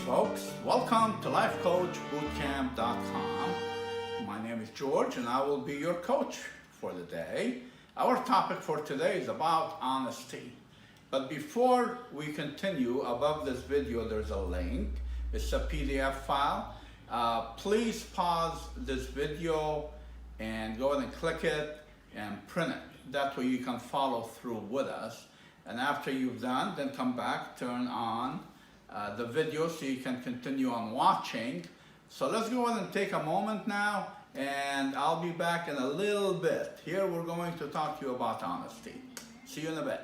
folks. Welcome to LifeCoachBootcamp.com. My name is George and I will be your coach for the day. Our topic for today is about honesty. But before we continue, above this video there's a link. It's a PDF file. Please pause this video and go ahead and click it and print it. That way you can follow through with us. And after you've done, then come back, turn on the video so you can continue on watching. So let's go ahead and take a moment now, and I'll be back in a little bit. Here we're going to talk to you about honesty. See you in a bit.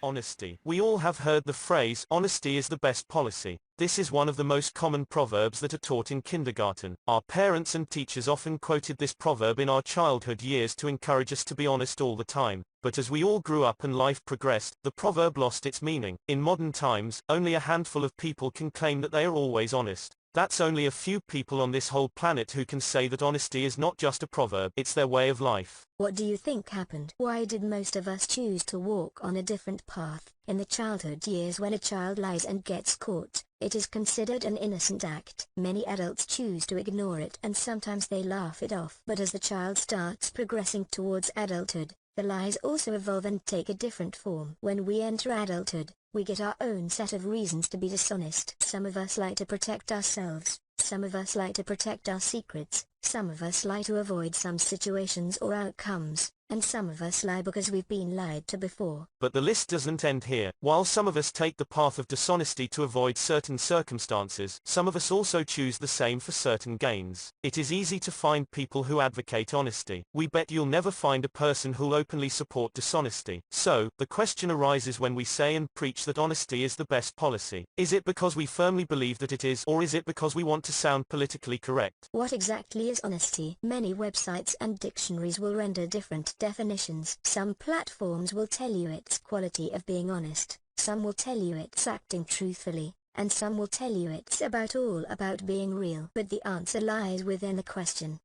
Honesty. We all have heard the phrase, honesty is the best policy. This is one of the most common proverbs that are taught in kindergarten. Our parents and teachers often quoted this proverb in our childhood years to encourage us to be honest all the time. But as we all grew up and life progressed, the proverb lost its meaning. In modern times, only a handful of people can claim that they are always honest. That's only a few people on this whole planet who can say that honesty is not just a proverb, it's their way of life. What do you think happened? Why did most of us choose to walk on a different path? In the childhood years, when a child lies and gets caught, it is considered an innocent act. Many adults choose to ignore it and sometimes they laugh it off. But as the child starts progressing towards adulthood, the lies also evolve and take a different form. When we enter adulthood, we get our own set of reasons to be dishonest. Some of us lie to protect ourselves, some of us lie to protect our secrets, some of us lie to avoid some situations or outcomes, and some of us lie because we've been lied to before. But the list doesn't end here. While some of us take the path of dishonesty to avoid certain circumstances, some of us also choose the same for certain gains. It is easy to find people who advocate honesty. We bet you'll never find a person who'll openly support dishonesty. So, the question arises when we say and preach that honesty is the best policy. Is it because we firmly believe that it is, or is it because we want to sound politically correct? What exactly is honesty? Many websites and dictionaries will render different definitions. Some platforms will tell you it's quality of being honest, some will tell you it's acting truthfully, and some will tell you it's all about being real. But the answer lies within the question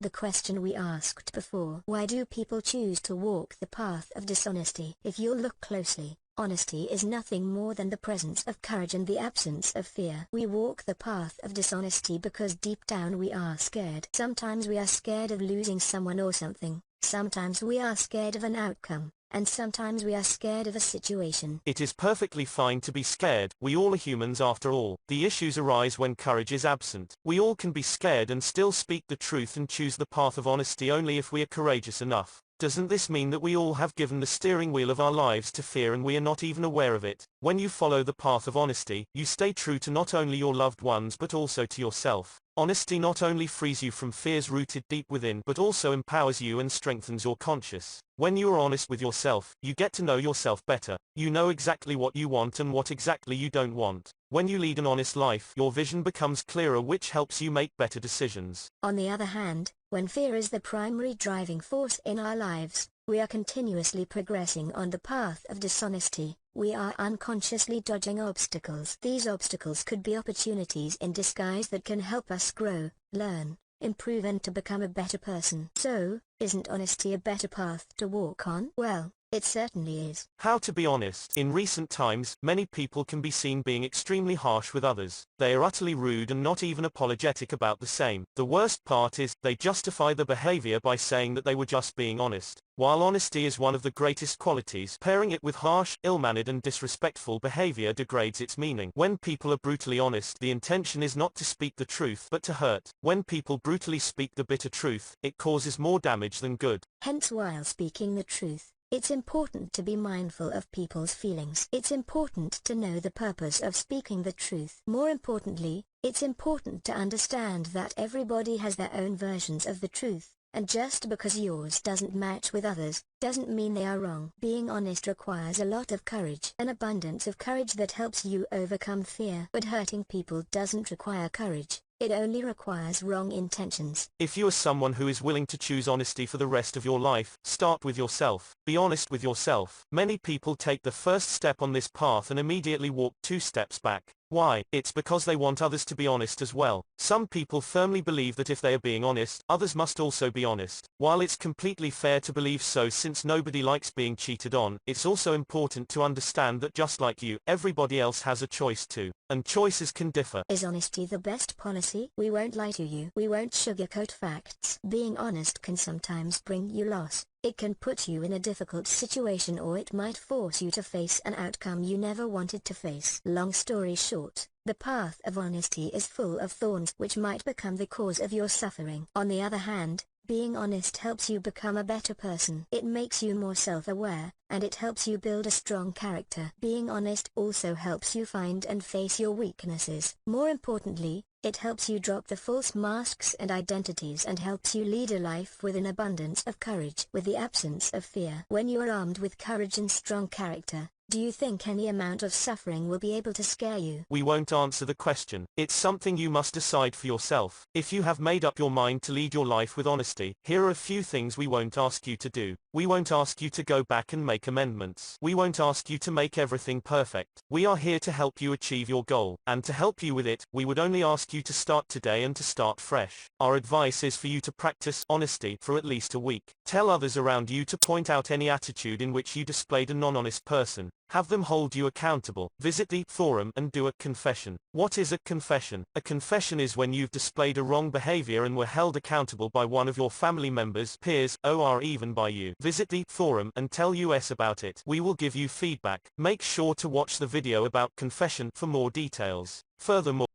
we asked before. Why do people choose to walk the path of dishonesty? If you look closely, honesty is nothing more than the presence of courage and the absence of fear. We walk the path of dishonesty because deep down we are scared. Sometimes we are scared of losing someone or something, sometimes we are scared of an outcome, and sometimes we are scared of a situation. It is perfectly fine to be scared. We all are humans after all. The issues arise when courage is absent. We all can be scared and still speak the truth and choose the path of honesty only if we are courageous enough. Doesn't this mean that we all have given the steering wheel of our lives to fear and we are not even aware of it? When you follow the path of honesty, you stay true to not only your loved ones but also to yourself. Honesty not only frees you from fears rooted deep within but also empowers you and strengthens your conscience. When you are honest with yourself, you get to know yourself better. You know exactly what you want and what exactly you don't want. When you lead an honest life, your vision becomes clearer, which helps you make better decisions. On the other hand, when fear is the primary driving force in our lives, we are continuously progressing on the path of dishonesty. We are unconsciously dodging obstacles. These obstacles could be opportunities in disguise that can help us grow, learn, improve and to become a better person. So, isn't honesty a better path to walk on? Well, it certainly is. How to be honest? In recent times, many people can be seen being extremely harsh with others. They are utterly rude and not even apologetic about the same. The worst part is, they justify the behavior by saying that they were just being honest. While honesty is one of the greatest qualities, pairing it with harsh, ill-mannered and disrespectful behavior degrades its meaning. When people are brutally honest, the intention is not to speak the truth, but to hurt. When people brutally speak the bitter truth, it causes more damage than good. Hence, while speaking the truth, it's important to be mindful of people's feelings. It's important to know the purpose of speaking the truth. More importantly, it's important to understand that everybody has their own versions of the truth. And just because yours doesn't match with others, doesn't mean they are wrong. Being honest requires a lot of courage, an abundance of courage that helps you overcome fear. But hurting people doesn't require courage, it only requires wrong intentions. If you are someone who is willing to choose honesty for the rest of your life, start with yourself. Be honest with yourself. Many people take the first step on this path and immediately walk 2 steps back. Why? It's because they want others to be honest as well. Some people firmly believe that if they are being honest, others must also be honest. While it's completely fair to believe so since nobody likes being cheated on, it's also important to understand that just like you, everybody else has a choice too. And choices can differ. Is honesty the best policy? We won't lie to you. We won't sugarcoat facts. Being honest can sometimes bring you loss. It can put you in a difficult situation, or it might force you to face an outcome you never wanted to face. Long story short, the path of honesty is full of thorns which might become the cause of your suffering. On the other hand, being honest helps you become a better person. It makes you more self-aware, and it helps you build a strong character. Being honest also helps you find and face your weaknesses. More importantly, it helps you drop the false masks and identities and helps you lead a life with an abundance of courage, with the absence of fear. When you are armed with courage and strong character, do you think any amount of suffering will be able to scare you? We won't answer the question. It's something you must decide for yourself. If you have made up your mind to lead your life with honesty, here are a few things we won't ask you to do. We won't ask you to go back and make amendments. We won't ask you to make everything perfect. We are here to help you achieve your goal, and to help you with it, we would only ask you to start today and to start fresh. Our advice is for you to practice honesty for at least a week. Tell others around you to point out any attitude in which you displayed a non-honest person. Have them hold you accountable. Visit the forum and do a confession. What is a confession? A confession is when you've displayed a wrong behavior and were held accountable by one of your family members, peers, or even by you. Visit the forum and tell us about it. We will give you feedback. Make sure to watch the video about confession for more details. Furthermore,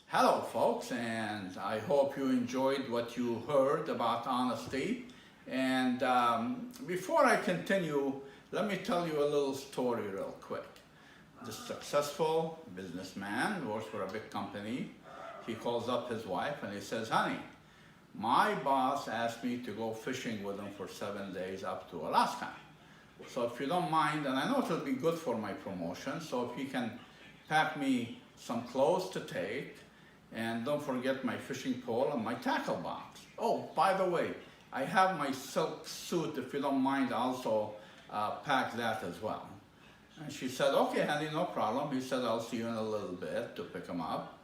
Hello folks, and I hope you enjoyed what you heard about honesty. And before I continue, let me tell you a little story real quick. This successful businessman works for a big company. He calls up his wife and he says, honey, my boss asked me to go fishing with him for 7 days up to Alaska. So if you don't mind, and I know it'll be good for my promotion, so if you can pack me some clothes to take, and don't forget my fishing pole and my tackle box. Oh, by the way, I have my silk suit, if you don't mind, also pack that as well. And she said, okay, honey, no problem. He said, I'll see you in a little bit to pick him up.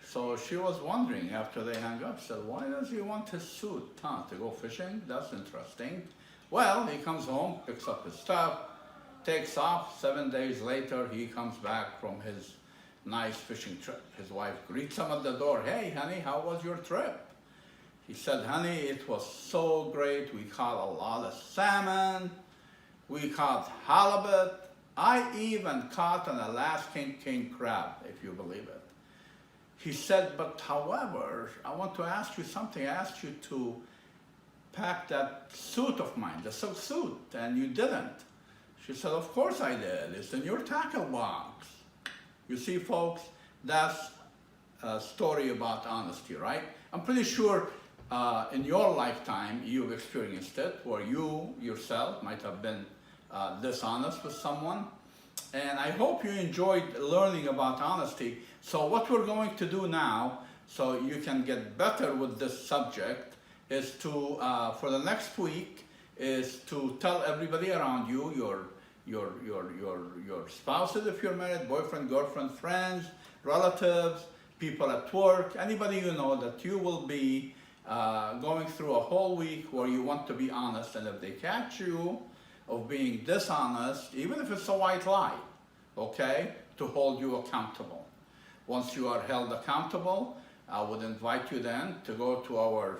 So she was wondering after they hung up, said, why does he want his suit, to go fishing? That's interesting. Well, he comes home, picks up his stuff, takes off. 7 days later, he comes back from his nice fishing trip. His wife greets him at the door. Hey, honey, how was your trip? He said, honey, it was so great. We caught a lot of salmon. We caught halibut. I even caught an Alaskan king crab, if you believe it. He said, but however, I want to ask you something. I asked you to pack that suit of mine, the silk suit, and you didn't. She said, of course I did. It's in your tackle box. You see, folks, that's a story about honesty, right? I'm pretty sure in your lifetime you've experienced it, where you yourself might have been dishonest with someone. And I hope you enjoyed learning about honesty. So what we're going to do now, so you can get better with this subject, is to, for the next week, is to tell everybody around you, your spouses if you're married, boyfriend, girlfriend, friends, relatives, people at work, anybody you know, that you will be going through a whole week where you want to be honest, and if they catch you of being dishonest, even if it's a white lie, okay, to hold you accountable. Once you are held accountable, I would invite you then to go to our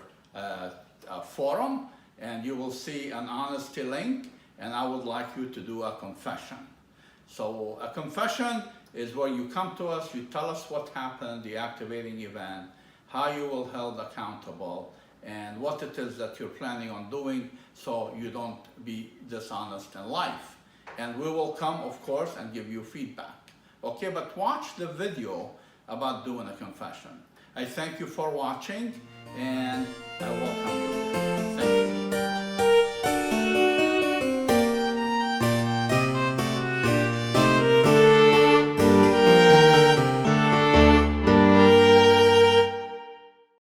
forum, and you will see an honesty link, and I would like you to do a confession. So a confession is where you come to us, you tell us what happened, the activating event, how you will held accountable, and what it is that you're planning on doing so you don't be dishonest in life. And we will come, of course, and give you feedback. Okay, but watch the video about doing a confession. I thank you for watching, and I welcome you. Thank you.